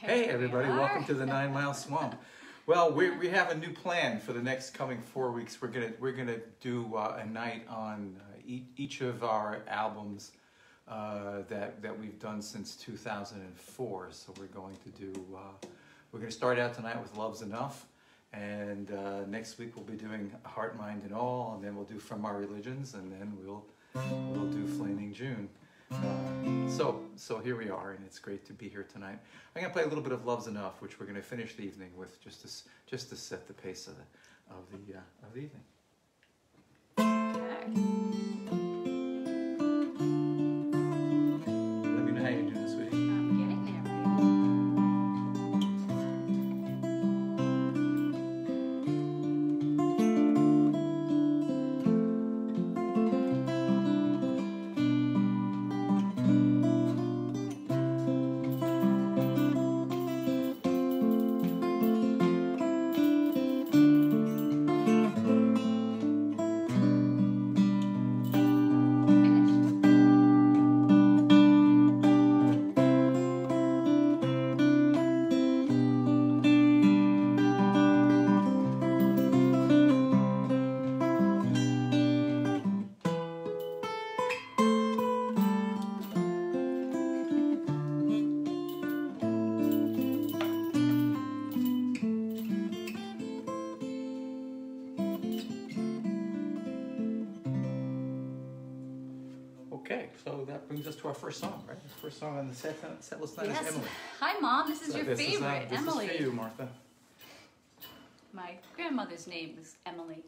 Hey everybody, welcome to the 9 Mile Swamp. Well, we have a new plan for the next coming 4 weeks. We're gonna do a night on each of our albums that we've done since 2004. So we're going to start out tonight with Love's Enough, and next week we'll be doing Heart, Mind, and All, and then we'll do From Our Religions, and then we'll do Flaming June. So here we are, and it's great to be here tonight. I'm going to play a little bit of Love's Enough, which we're going to finish the evening with, just to set the pace of the evening. Okay. Let me know how you're doing, sweetie. I'm getting there. Okay, so that brings us to our first song, right? The first song on the set list tonight is Emily. Hi, Mom. This is So your favorite, Emily. This is for you, Martha. My grandmother's name is Emily,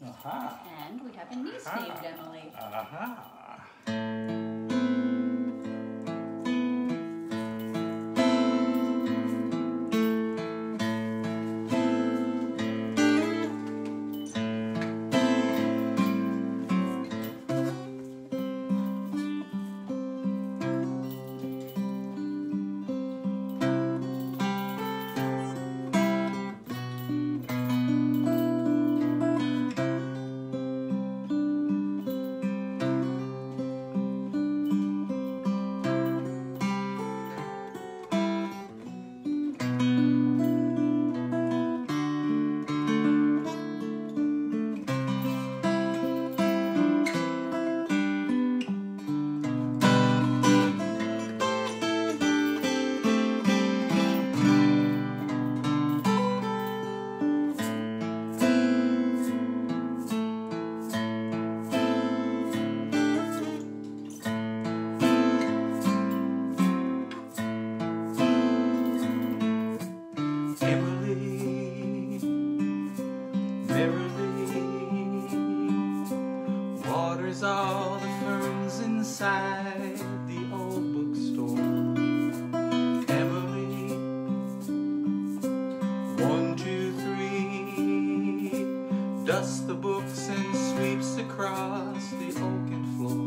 Aha. and we have a niece named Emily. Aha. Waters all the ferns inside the old bookstore. Emily, 1, 2, 3, dusts the books and sweeps across the oaken floor.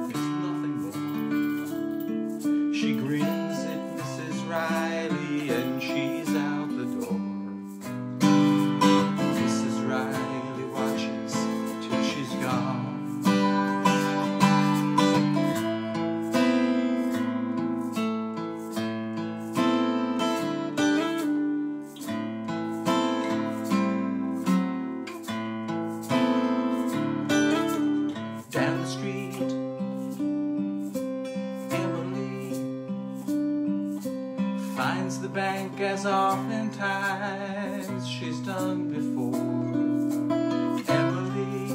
There's nothing more. She grins at Mrs. Riley and she's out the door. Mrs. Riley watches till she's gone. Down the street, Emily finds the bank as oftentimes she's done before. Emily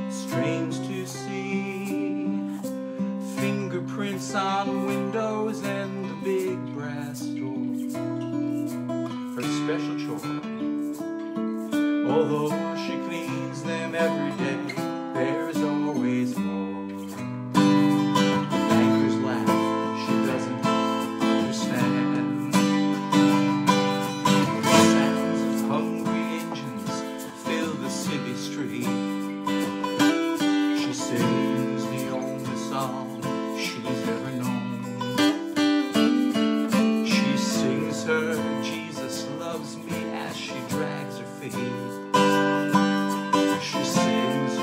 strains to see fingerprints on windows and the big brass door. Her special chore, although she cleans them every day, there's always more. The bankers laugh, she doesn't understand. The sounds of hungry engines fill the city street. She sings the only song she's ever known. She sings her Jesus loves me as she drags her feet. She sings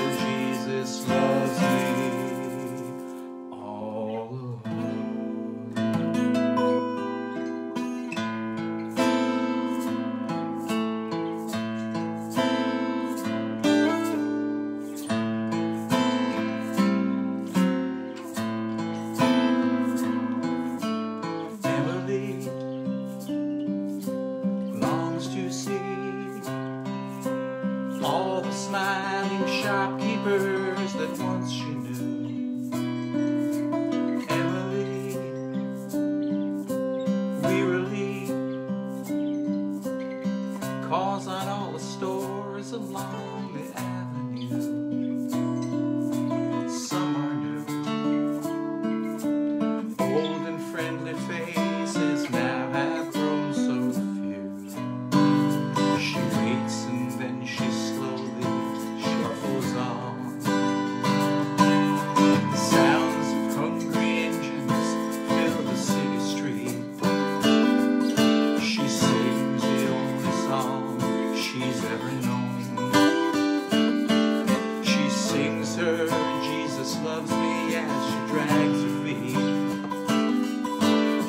drags her feet.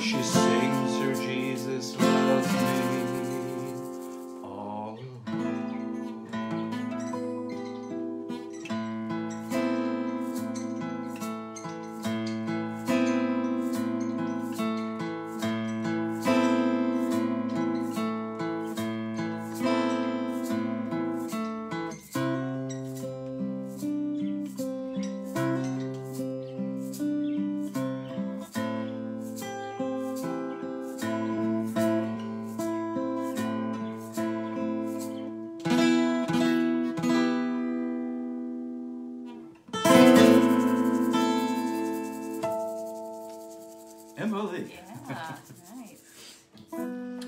She sings her Jesus loves me all alone. Emily. Yeah, nice.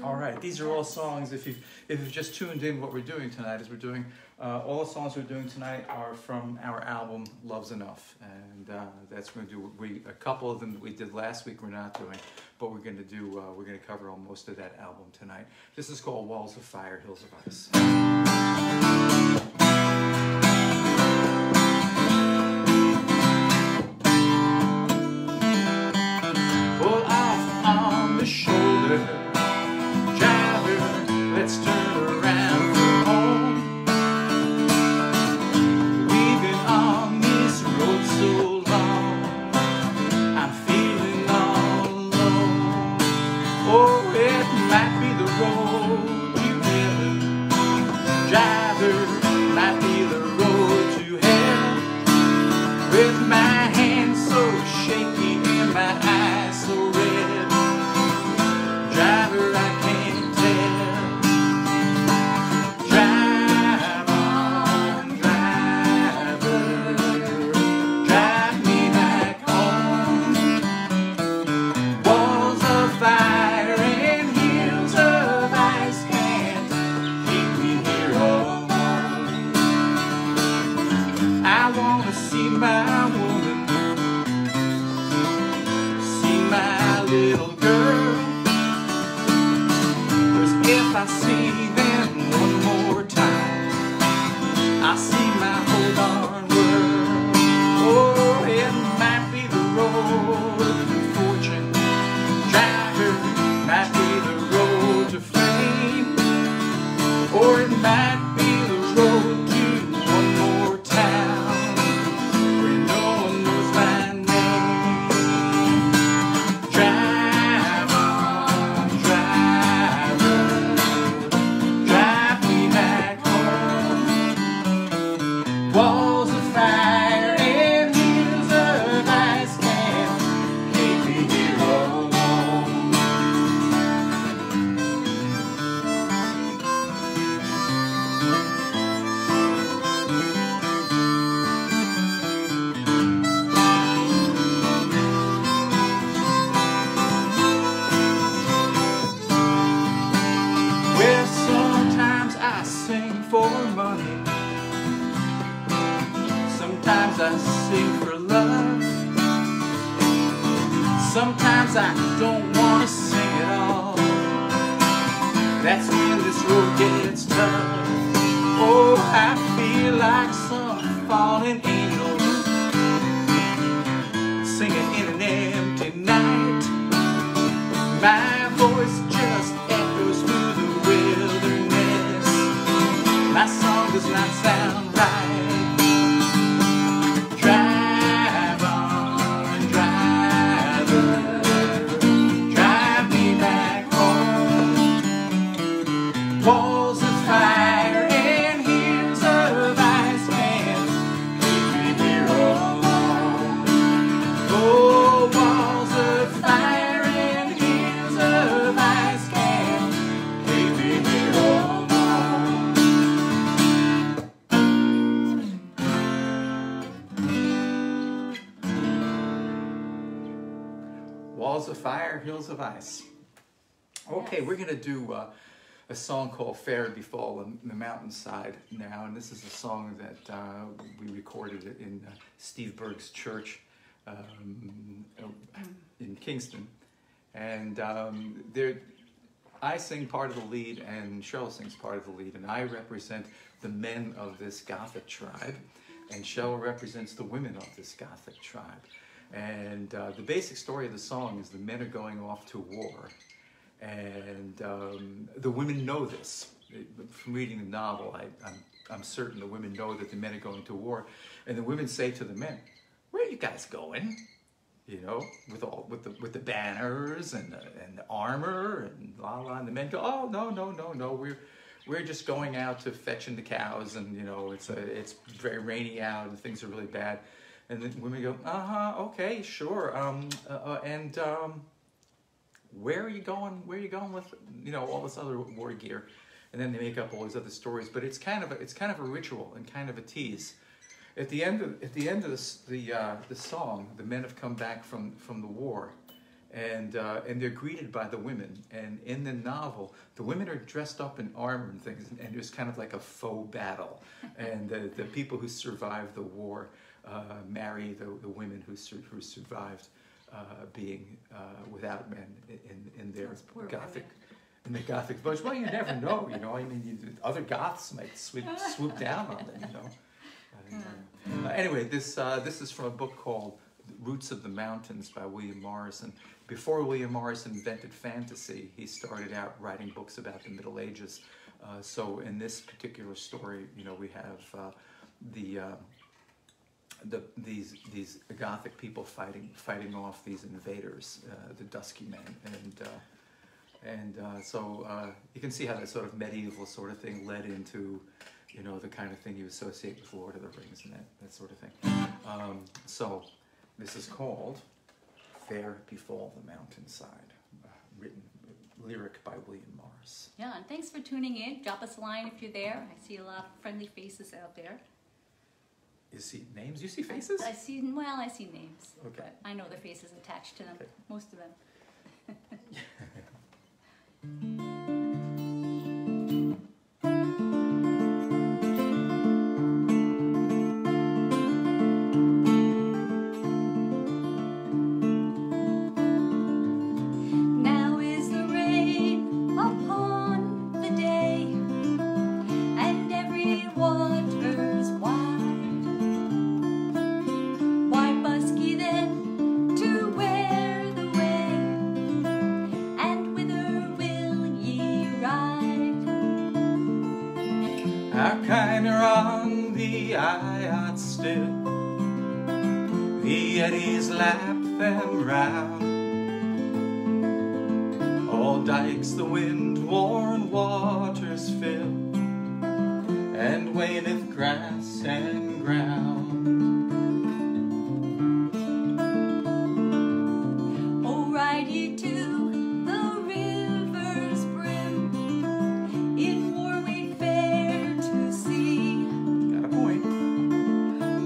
All right, these are all songs. If you've just tuned in, what we're doing tonight is we're doing all the songs we're doing tonight are from our album Love's Enough, and that's going to do. A couple of them that we did last week we're not doing, but we're going to do. We're going to cover all most of that album tonight. This is called Walls of Fire, Hills of Ice. Pull off on the shoulder, driver, let's turn around for home. We've been on this road so long, I'm feeling all alone. Oh, it might be the road to heaven, driver, might be the road to hell. With my hands so shaky and my eyes so red, driver, I can't tell. Drive on, driver, drive me back home. Walls of fire and hills of ice can't keep me here alone. I wanna see my woman, see my little girl. 'Cause if I see them one more time, I see my whole darn world. Oh, it might be the road to fortune, driver, might be the road to fame, or it might be the road to one more town where no one knows my name. Drive on, driver, drive me back home. Walls of fire and hills of ice can't keep me here alone. Well, sometimes I sing for money, sometimes I sing for love, sometimes I don't want to sing at all. That's when this road gets tough. Oh, I feel like some fallen angel singing in an empty night. My voice just echoes through the wilderness. My song does not sound right. Drive on, driver, drive me back home. Walls of fire and hills of ice can't keep me here alone. Oh, walls of fire and hills of ice can't keep me here alone. Walls of fire, hills of ice. Okay, Yes. we're going to do a song called Fair and Befall in the Mountainside now, and this is a song that we recorded in Steve Berg's church in Kingston, and I sing part of the lead and Cheryl sings part of the lead, and I represent the men of this Gothic tribe, and Cheryl represents the women of this Gothic tribe. And the basic story of the song is the men are going off to war. And the women know this. From reading the novel, I'm certain the women know that the men are going to war. And the women say to the men, "Where are you guys going? You know, with the banners and the armor and la la." And the men go, "Oh, no, we're just going out to fetching the cows, and you know, it's very rainy out and things are really bad." And the women go, "Okay, sure. And where are you going? Where are you going with, you know, all this other war gear?" And then they make up all these other stories. But it's kind of a ritual and kind of a tease. At the end of the song, the men have come back from the war, and they're greeted by the women. And in the novel, the women are dressed up in armor and things, and there's kind of like a faux battle. And the people who survived the war marry the women who survived being without men in their Gothic. In the Gothic village. Well, you never know, you know. I mean, other Goths might swoop down on them, you know. Anyway, this is from a book called Roots of the Mountains by William Morrison. Before William Morrison invented fantasy, he started out writing books about the Middle Ages. So in this particular story, you know, we have these Gothic people fighting off these invaders, the Dusky Men, and so you can see how that sort of medieval sort of thing led into, you know, the kind of thing you associate with Lord of the Rings and that sort of thing. So this is called Fair Befall the Mountainside, written lyric by William Morris. Yeah, and thanks for tuning in. Drop us a line if you're there. I see a lot of friendly faces out there. You see names? You see faces? I see names. Okay. But I know the faces attached to them, Okay. most of them. Now is the rain upon the day, and every water's wide. Why busk ye then to where the way, and whither will ye ride? Our kind are on the Iot still, the eddies lap them round. All dikes the wind-worn waters fill, and waneth grass and ground. Oh, ride ye to the river's brim, in war we fare to see. Got a point.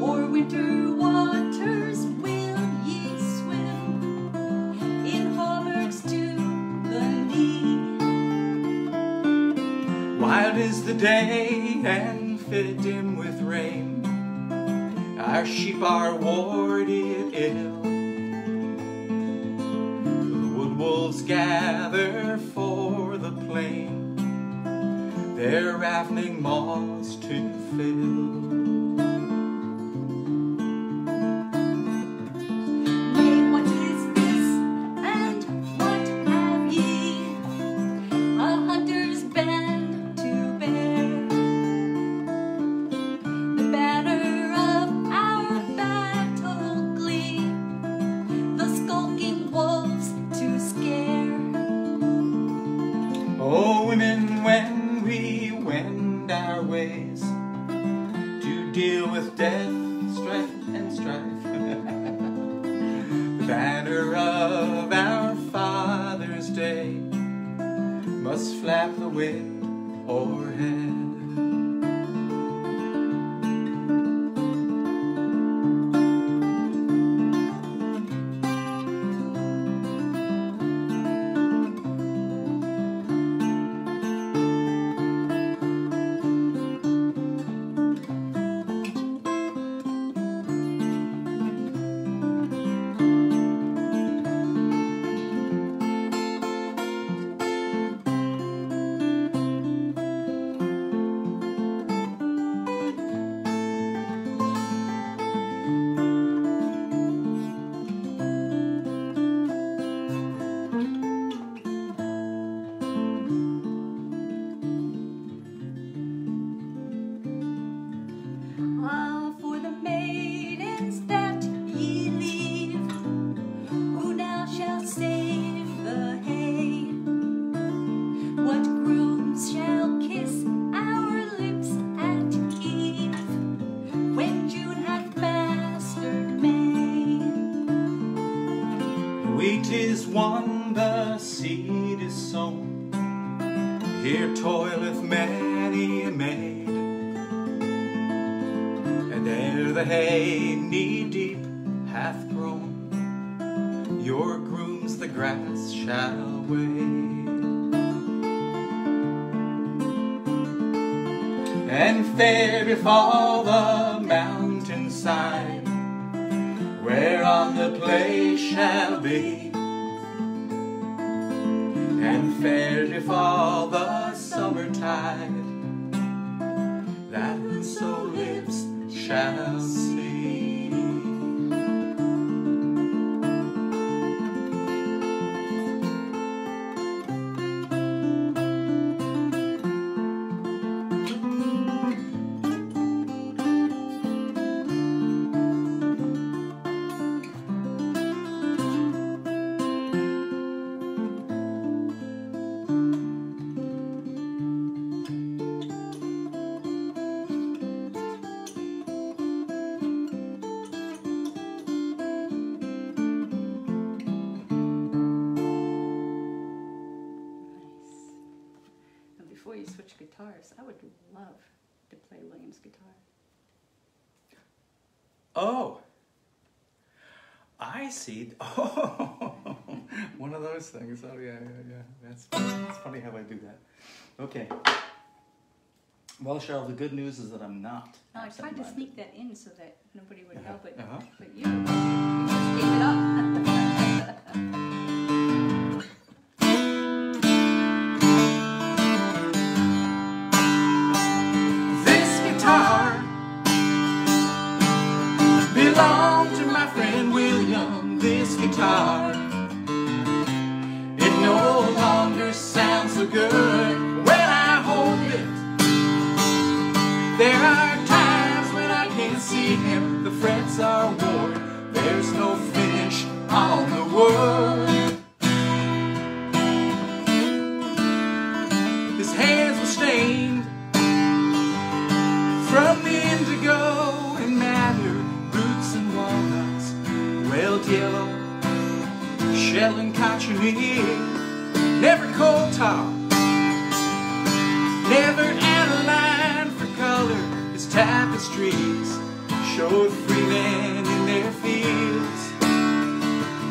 O'er winter waters will ye swim, in hauberks to the knee. Wild is the day and fit dim with rain, our sheep are warded ill. The wood wolves gather for the plain, their ravening maws to fill. Nay, what is this, and what have ye? A hunter's band to bear, the banner of our battle glee, the skulking wolves to scare. Oh, women, when we wend our ways to deal with death, strife, and strife, the banner of our Father's Day must flap the wind o'erhead. Wheat is won, the seed is sown. Here toileth many a maid, and ere the hay knee-deep hath grown, your grooms the grass shall wade. And fair befall the mountainside, whereon the place shall be. And fair befall the summertide, that whoso lives shall see. Before you switch guitars, I would love to play William's guitar. Oh, I see. Oh, one of those things. Oh, yeah. That's funny how I do that. Okay. Well, Cheryl, the good news is that I'm not. No, I tried to sneak that in so that nobody would know, but you just gave it up. Belong to my friend William, this guitar. It no longer sounds so good when I hold it. There are times when I can't see him, the frets are worn, there's no finish on the word. His hands were stained from the indigo and madder, roots and walnuts, welled yellow, shell and cochineal, never coal tar, never aniline for color. His tapestries showed free men in their fields.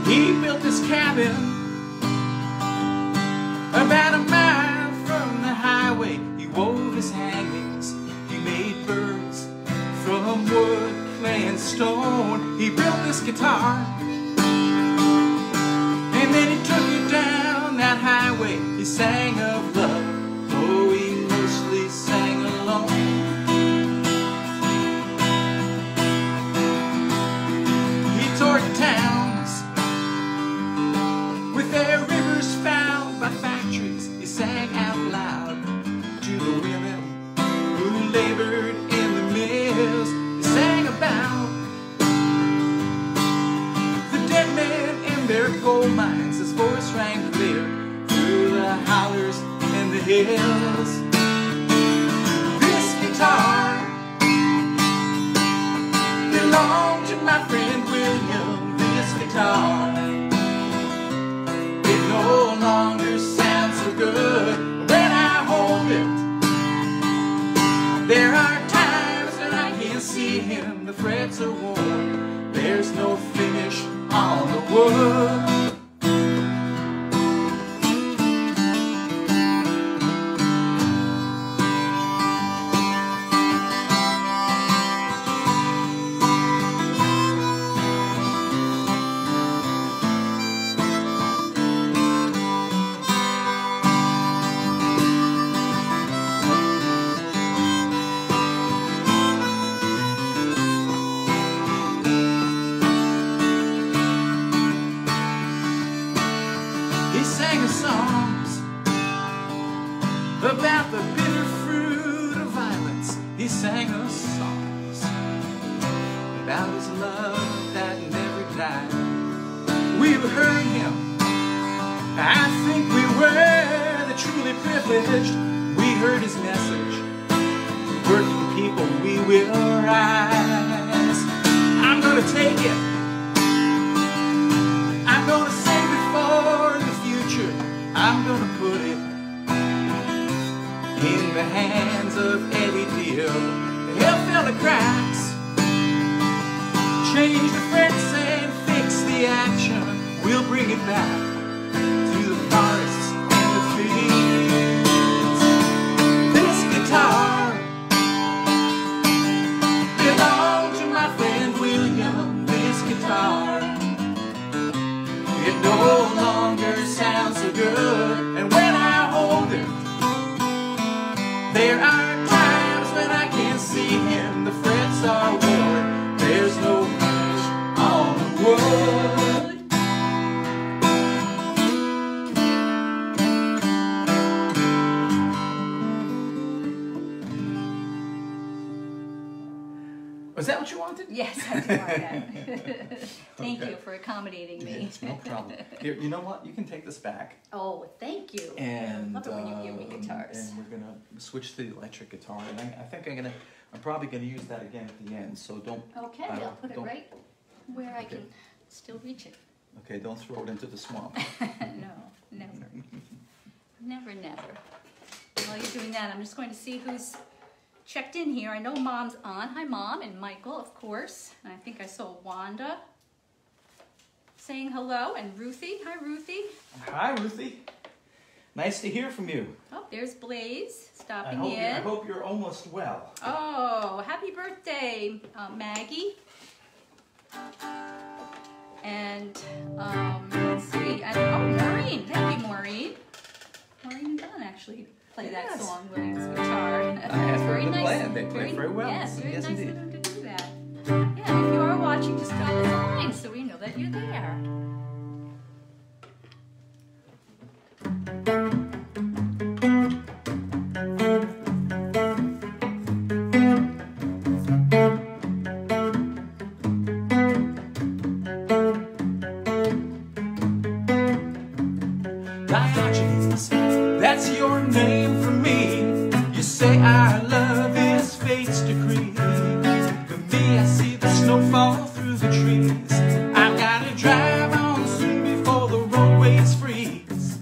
He built this cabin about a mile from the highway. He wove his hangings, he made birds from wood, clay and stone. He built this guitar, and then he took it down that highway. He sang of love, though he mostly sang alone. He toured towns with their rivers found by factories. He sang out loud to the women who labored in the mills. He sang about the dead men in their gold mines. His voice rang clear through the hollers and the hills. This guitar belonged to my friend William. This guitar, it no longer sounds so good when I hold it. There are times when I can't see him, the frets are worn, there's no finish on the wood. He sang us songs about the bitter fruit of violence. He sang us songs about his love that never died. We've heard him, I think we were the truly privileged. We heard his message, working people we will rise. I'm gonna take it, I'm gonna sing help fill the cracks, change the frets and fix the action. We'll bring it back to the forests and the fields. This guitar belonged to my friend William. This guitar, it no longer sounds so good. And when I hold it, there are times when I can't see him. The frets are worn, there's no finish on the wood. Was that what you wanted? Yes, I do want that. Thank you for accommodating me. It's no problem. Here, you know what? You can take this back. Oh, thank you. And I love it when you give me guitars. And we're gonna switch to the electric guitar, and I think I'm probably gonna use that again at the end. So don't. Okay, I'll put it right where I can still reach it. Okay, don't throw it into the swamp. No, never. Never, never. While you're doing that, I'm just going to see who's checked in here. I know Mom's on. Hi, Mom, and Michael, of course. And I think I saw Wanda saying hello, and Ruthie. Hi, Ruthie. Hi, Ruthie. Nice to hear from you. Oh, there's Blaze stopping in. I hope you're almost well. Oh, happy birthday, Maggie. And let's see. Maureen. Thank you, Maureen. Maureen and Don actually play that song, William's guitar. That's very nice. They play very well. Yes, very nice of them to do that. Yeah, if you are watching, just drop us a line so we know that you're there. Diogenes, that's your name for me. You say our love is fate's decree. For me, I see the snow fall through the trees. I've got to drive on soon before the roadways freeze.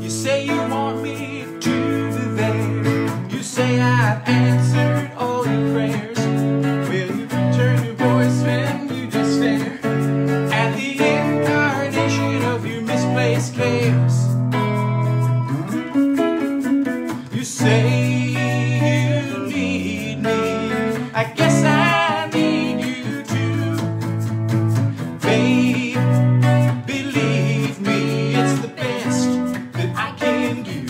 You say you want me to be there. You say I've answered all your prayers. Will you turn your voice when you just stare at the incarnation of your misplaced cares? You say you need me, I guess I need you too. Babe, believe me, it's the best that I can do.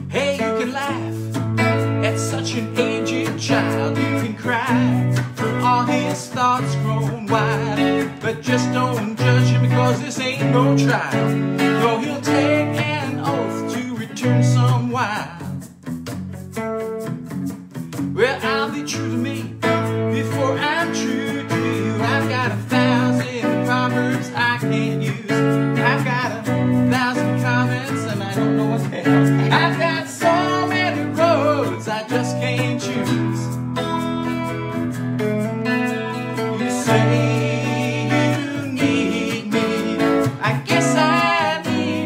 Hey, you can laugh at such an aged child. You can cry for all his thoughts grown wide. But just don't judge him, because this ain't no trial. No, he'll take an oath to return some while. Well, I'll be true to me before I'm true to you. I've got 1,000 proverbs I can't use. I've got 1,000 comments and I don't know what the hell. I've got so many roads I just can't choose. You say you need me, I guess I need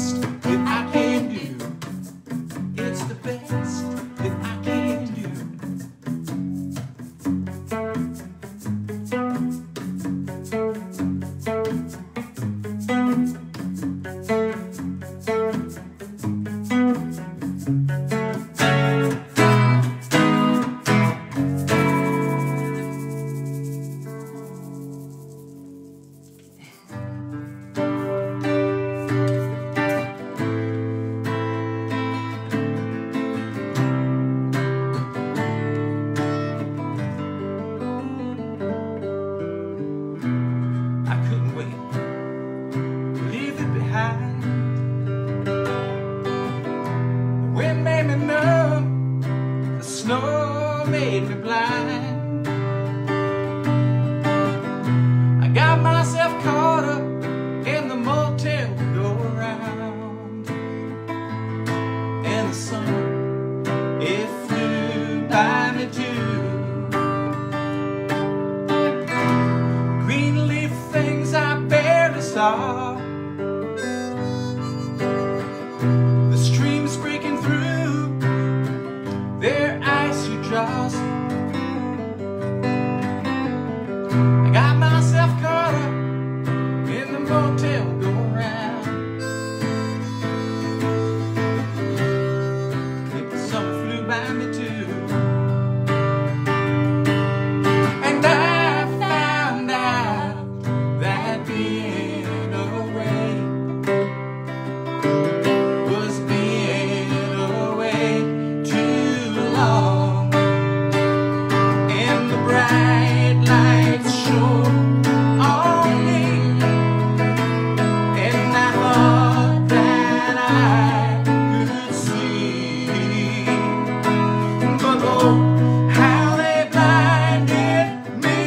best that I can do. It's the best that I can do. Snow made me blind. I got myself caught up in the motel go-around. And the sun, it flew by me too. Green leaf things I barely saw. The streams breaking through their icy jaws. I got myself caught up in the motel go-round. If the summer flew by me too. And I found out that being away was being away too long. And the bright lights shone on me, and I thought that I could see. But oh, how they blinded me.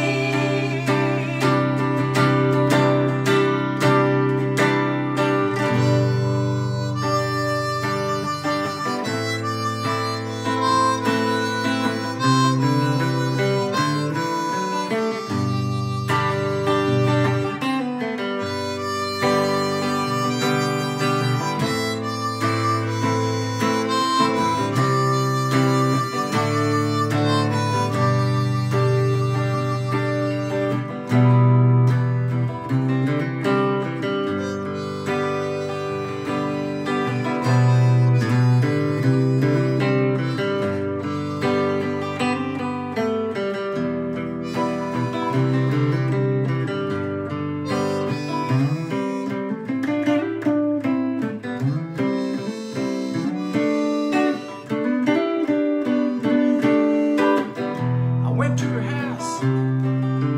I went to her house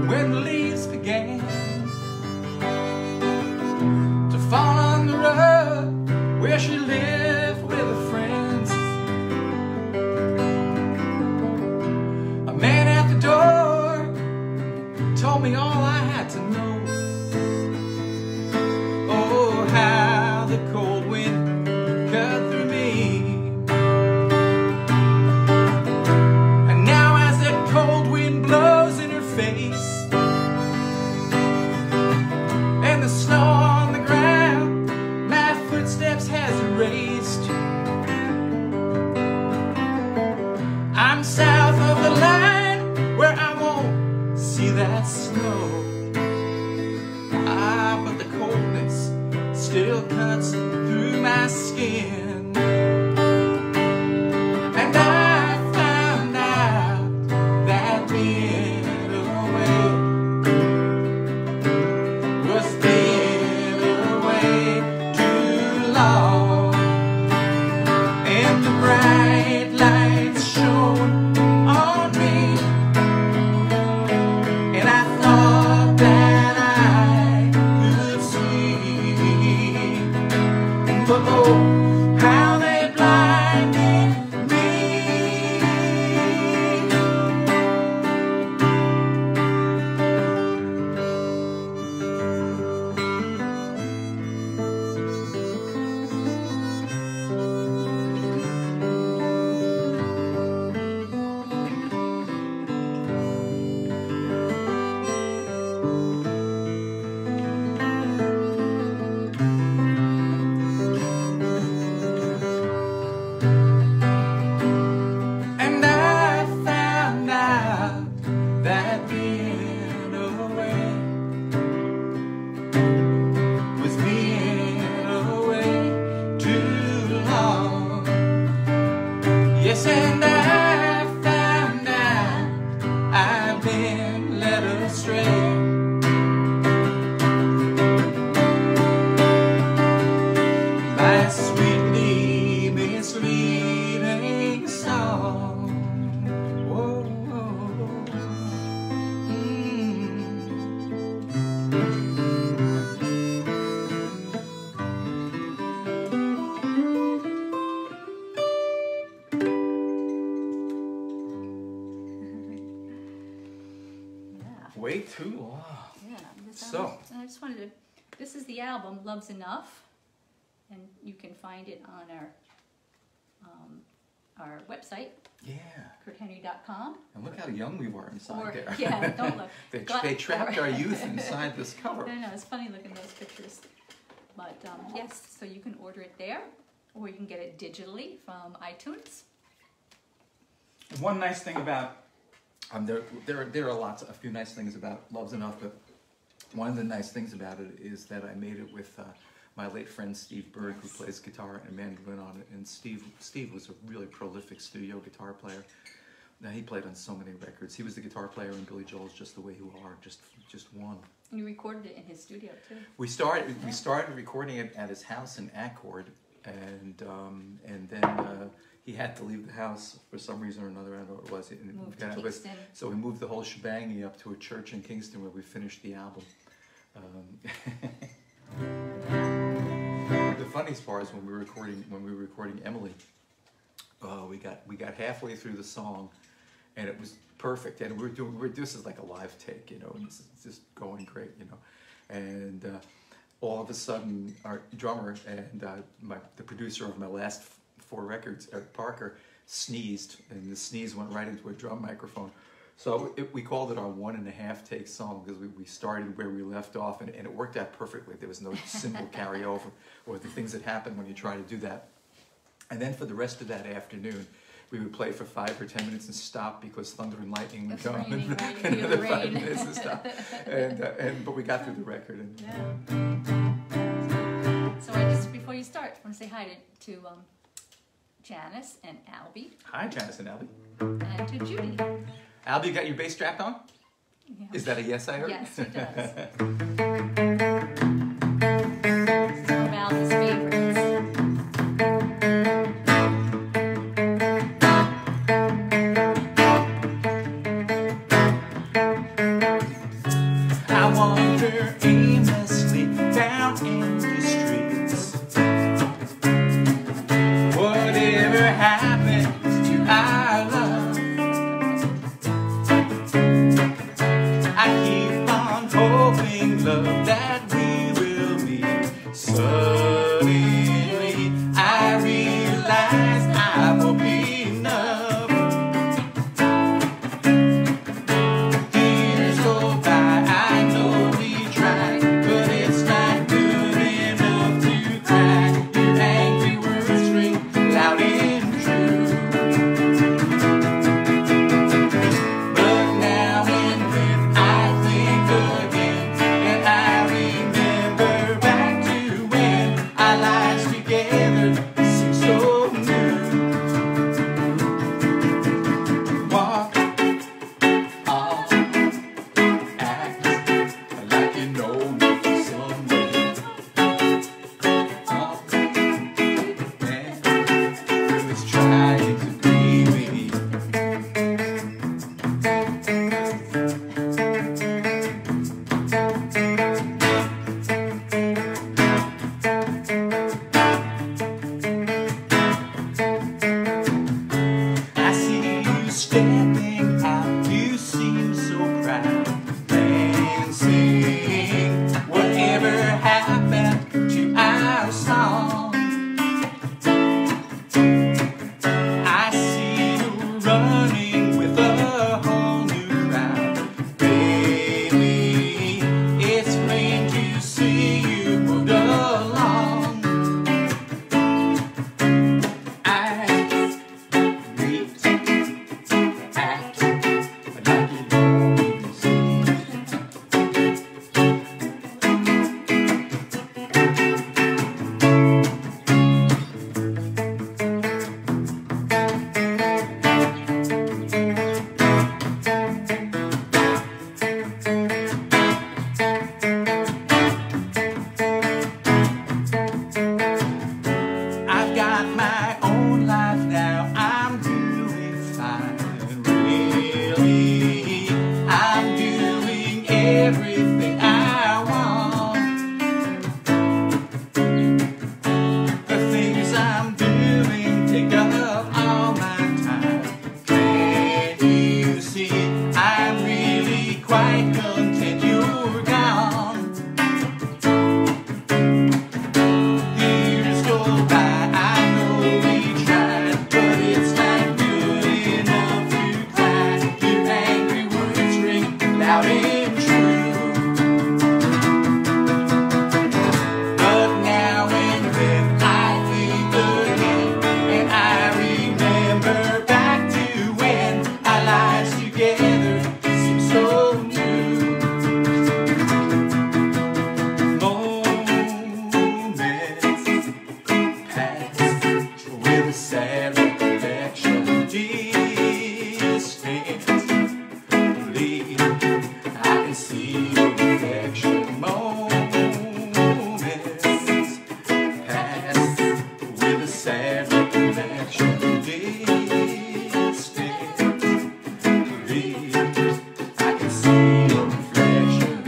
when the leaves began to fall on the rug where she lived with her friends. A man at the door told me all I had to know. Oh, how the cold wind cut through me. And now as that cold wind blows in her face, and the snow on the ground my footsteps has erased, I'm south of the line where I won't see that snow. Ah, but the coldness still cuts through my skin. And I found out that being away was being away too long. And the bright lights shone on me, and I thought that I could see. But oh, how they blinded me. So. I just wanted to, this is the album, Love's Enough, and you can find it on our website, Yeah. kurthenry.com. And look how young we were inside there. Yeah, don't look. They trapped our youth inside this cover. I know, it's funny looking at those pictures. But yes, so you can order it there, or you can get it digitally from iTunes. One nice thing about there are a few nice things about Love's Enough, but one of the nice things about it is that I made it with my late friend Steve Berg, who plays guitar and mandolin on it. And Steve was a really prolific studio guitar player. Now he played on so many records. He was the guitar player in Billy Joel's "Just the Way You Are," just one. And you recorded it in his studio too. We started recording it at his house in Accord, and then he had to leave the house for some reason or another. I don't know what it was. Moved to Kingston. So we moved the whole shebang up to a church in Kingston where we finished the album. The funniest part is when we were recording Emily. We got halfway through the song, and it was perfect. And this is like a live take, and this is just going great, And all of a sudden, our drummer and the producer of my last 4 records, Eric Parker, sneezed, and the sneeze went right into a drum microphone. So we called it our 1.5 take song, because we started where we left off, and it worked out perfectly. There was no cymbal carryover or the things that happen when you try to do that. And then for the rest of that afternoon, we would play for 5 or 10 minutes and stop because thunder and lightning would come. Raining, right? Another 5 minutes and stop. But we got through the record. And, yeah. So before you start, I want to say hi to Janice and Albie. Hi, Janice and Albie. And to Judy. Albie, you got your bass strapped on? Yeah. Is that a yes, I heard? Yes, he does. Some of Albie's favorites. I wander aimlessly down in the streets. Whatever happens to our love, I keep on hoping, love, that we will meet. Suddenly I realize I will be enough. Years go by, I know we tried, but it's not good enough to cry. Your angry words ring loud and true. But now and then I think again, and I remember back to when our lives together seemed so new. Walk on, act like you know me someday. Walk and was trying to be me. I see you stepping out, you seem so proud, dancing. Whatever happened to our song? I see you running with a whole new crowd. Baby, it's plain to see you moved along. I read, act like you know me. I've got my own life now, I'm doing fine, really. I'm doing everything I want. The things I'm doing take up all my time. Can't you see I'm really quite content you're gone? with sad recollection distant. Bleed, I can see your reflection. Moments pass with a sad recollection distant. Bleed, I can see your reflection.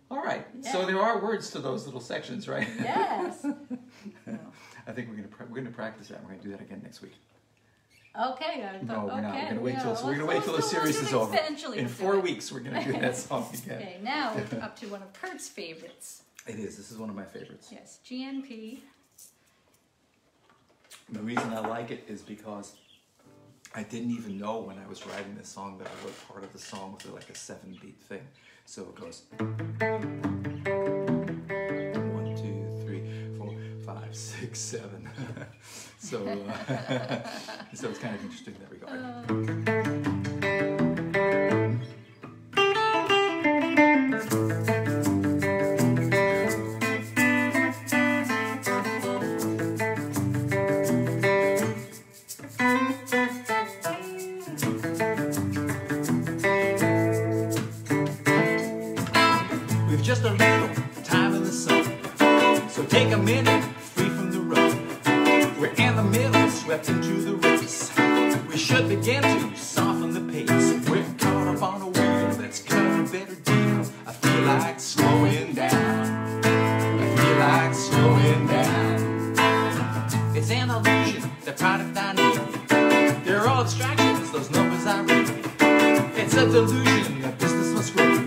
All right, so there are words to those little sections, right? Yes. I think we're gonna practice that. We're gonna do that again next week. Okay. No, we're not. We're gonna wait till yeah. we're gonna wait till the series is over. Eventually In we'll 4 do it. weeks, we're gonna do that song again. Okay, now we're up to one of Kurt's favorites. It is. This is one of my favorites. Yes, GNP. The reason I like it is because I didn't even know when I was writing this song that I wrote part of the song with like a 7-beat thing. So it goes 1, 2, 3, 4, 5, 6, 7. So so it's kind of interesting in that regard. We've just a little time in the sun, so take a minute, free from the road. We're in the middle, swept into the race. We should begin to soften the pace. We're caught up on a wheel that's got a better deal. I feel like slowing down. I feel like slowing down. It's an illusion, the product I need. They're all abstractions, those numbers I read. It's a delusion, the business must grow.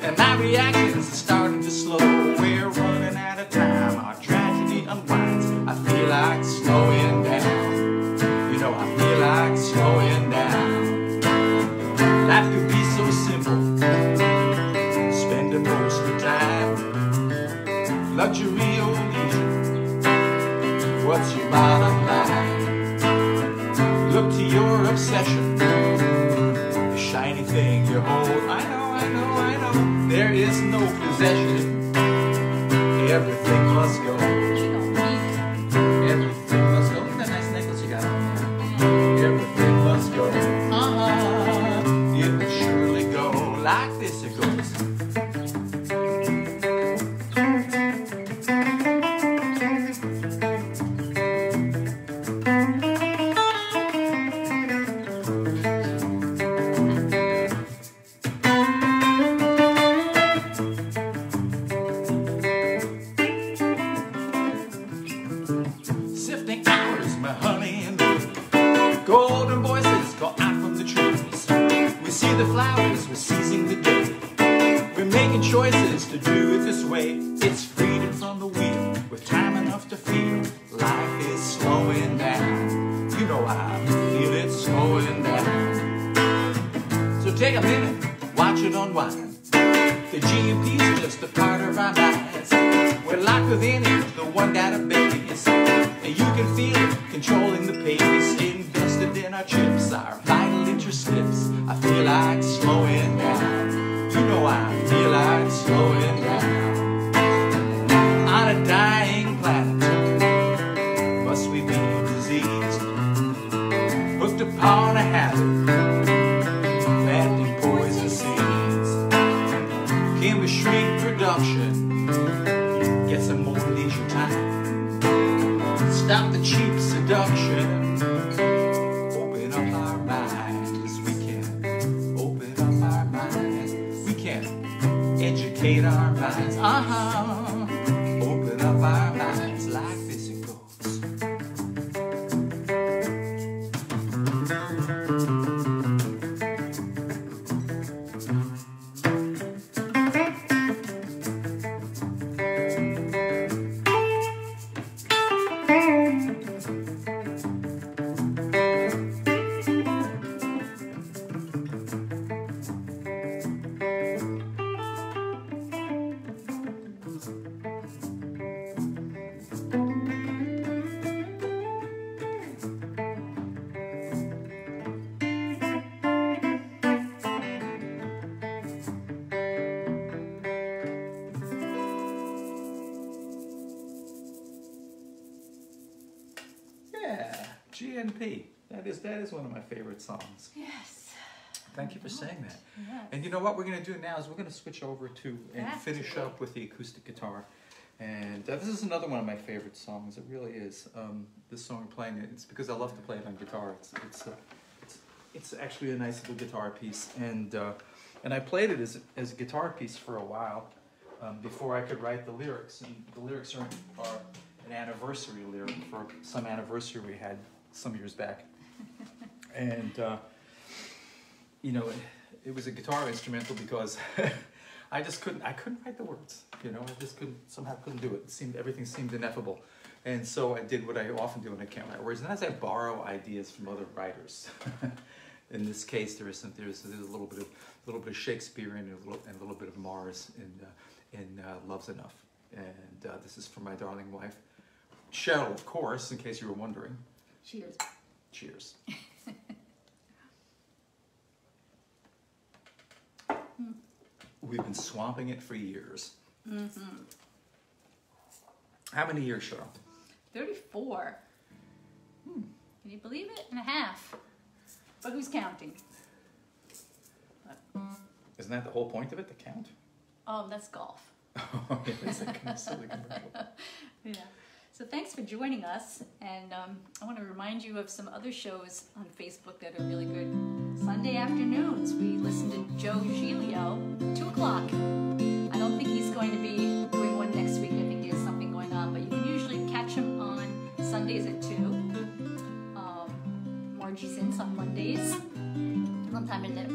And my reactions are starting to slow. We're running out of time, our tragedy unwinds. I feel like slowing down. You know, I feel like slowing down. Life could be so simple, spending most of the time. Luxury or leisure, what's your bottom line? Look to your obsession, the shiny thing you hold. I know. There is no possession. Everything must go. Everything must go. Look at that nice necklace you got on there. Everything must go. It will surely go. Like this it goes. Sifting hours, my honey and me. Golden voices call out from the trees. We see the flowers, we're seizing the day. We're making choices to do it this way. It's freedom from the wheel, with time enough to feel. Life is slowing down. You know I feel it slowing down. So take a minute, watch it unwind. The GMP's just a part of our minds. We're locked within it, the one database. And you can feel it, controlling the pace. Invested in our chips, our vital interest slips. I feel like slowing down. You know I feel like slowing down. On a dying planet, must we be diseased? Hooked upon a habit, planting poison seeds. Can we shrink production, get some more leisure time? Stop the cheap seduction, open up our minds. We can open up our minds. We can educate our minds. Open up our minds. Like this it goes. P. That is one of my favorite songs. Yes. Thank you for saying that. Yes. And you know what we're going to do now is we're going to switch over to and Back finish to it. up with the acoustic guitar. And this is another one of my favorite songs. It really is. This song we're playing, it's because I love to play it on guitar. It's actually a nice little guitar piece, and I played it as a guitar piece for a while before I could write the lyrics. And the lyrics are an anniversary lyric for some anniversary we had some years back. And you know, it was a guitar instrumental because I couldn't write the words. You know, I just couldn't do it. Everything seemed ineffable. And so I did what I often do when I can't write words, and that's I borrow ideas from other writers. In this case, there's a little bit of Shakespeare and a little bit of Mars in Love's Enough. And this is for my darling wife, Cheryl, of course, in case you were wondering. Cheers. Cheers. We've been swamping it for years. Mm-hmm. How many years, Cheryl? 34. Can you believe it? And a half. But who's counting? Isn't that the whole point of it, the count? Oh, that's golf. Oh, yeah, it's a silly commercial. Yeah. So thanks for joining us. And I want to remind you of some other shows on Facebook that are really good. Sunday afternoons, we listen to Joe Giglio, 2 o'clock. I don't think he's going to be doing one next week. I think he has something going on. But you can usually catch him on Sundays at 2. Margie's in on Mondays. Sometime in the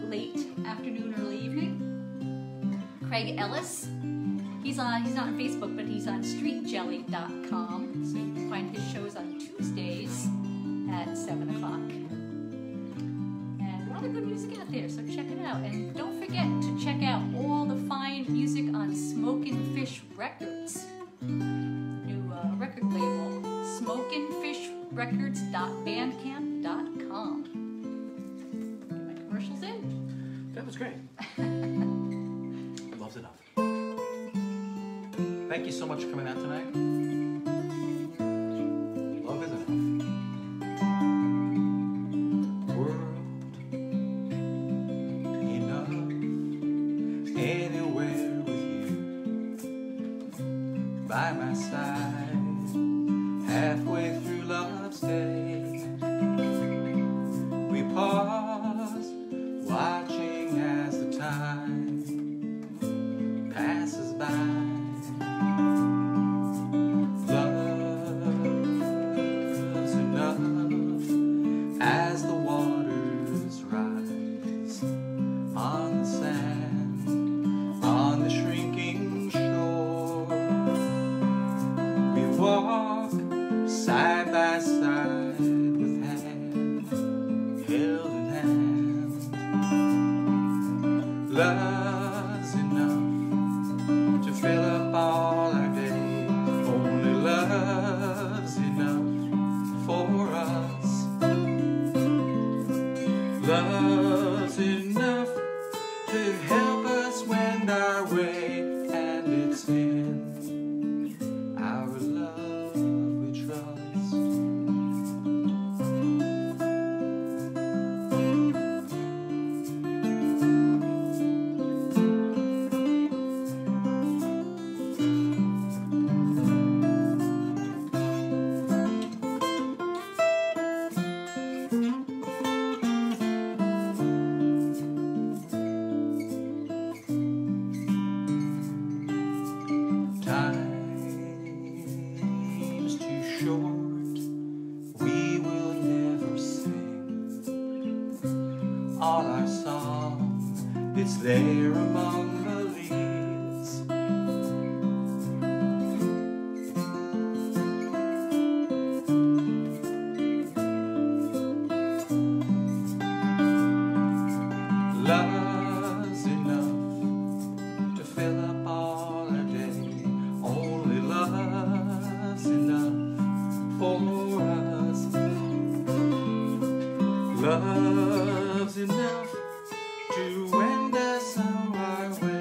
late afternoon, early evening. Craig Ellis. He's not on Facebook, but he's on streetjelly.com. So you can find his shows on Tuesdays at 7 o'clock. And a lot of good music out there, so check it out. And don't forget to check out all the fine music on Smokin' Fish Records. New record label, smokinfishrecords.bandcamp.com. Get my commercials in. That was great. Love's Enough. Thank you so much for coming out tonight. Love is enough. World enough. Anywhere with you. By my side. Halfway through love's day. We pause. Watching as the time passes by. As the waters rise on the sand, on the shrinking shore, we walk side by side with hand held in hand. Love's enough to fill up all our day. Only love's enough for us. Love's enough to help us wend our way, and it's in our love we trust. Time's too short, we will never sing all our song, it's there among the leaves. Love's enough to fill up all our day. Only love's enough for us. Love's enough to wend us on our way.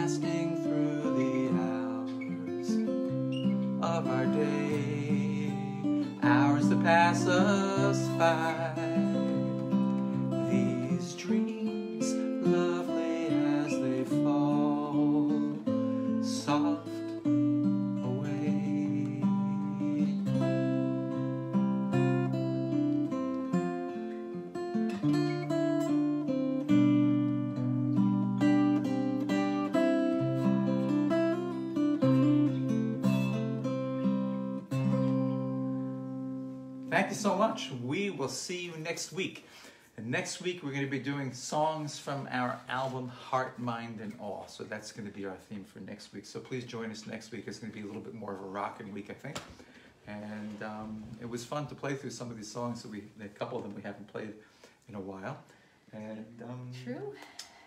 lasting through the hours of our day, hours that pass us by. These dreams, lovely as they fall, soft away. Thank you so much. We will see you next week. And next week we're going to be doing songs from our album Heart, Mind, and Awe. So that's going to be our theme for next week. So please join us next week. It's going to be a little bit more of a rockin' week, I think. And it was fun to play through some of these songs. So a couple of them we haven't played in a while. And True.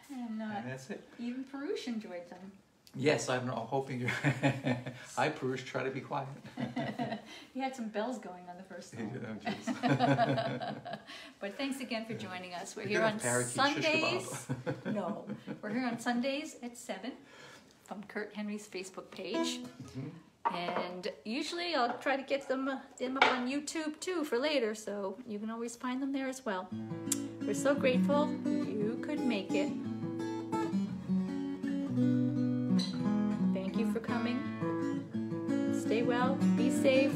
And that's it. even Perush enjoyed them. Yes, I'm hoping you're... Hi, Perush, try to be quiet. He had some bells going on the first song. Oh, jeez. But thanks again for joining us. We're We here could on have parakeet shish Sundays. kebab. No, we're here on Sundays at 7 from Kurt Henry's Facebook page. And usually I'll try to get them up on YouTube too for later, so you can always find them there as well. We're so grateful you could make it. Thank you for coming. Stay well, be safe.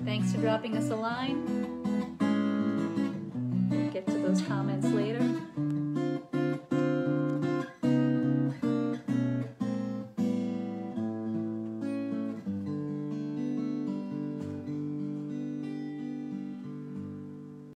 Thanks for dropping us a line. We'll get to those comments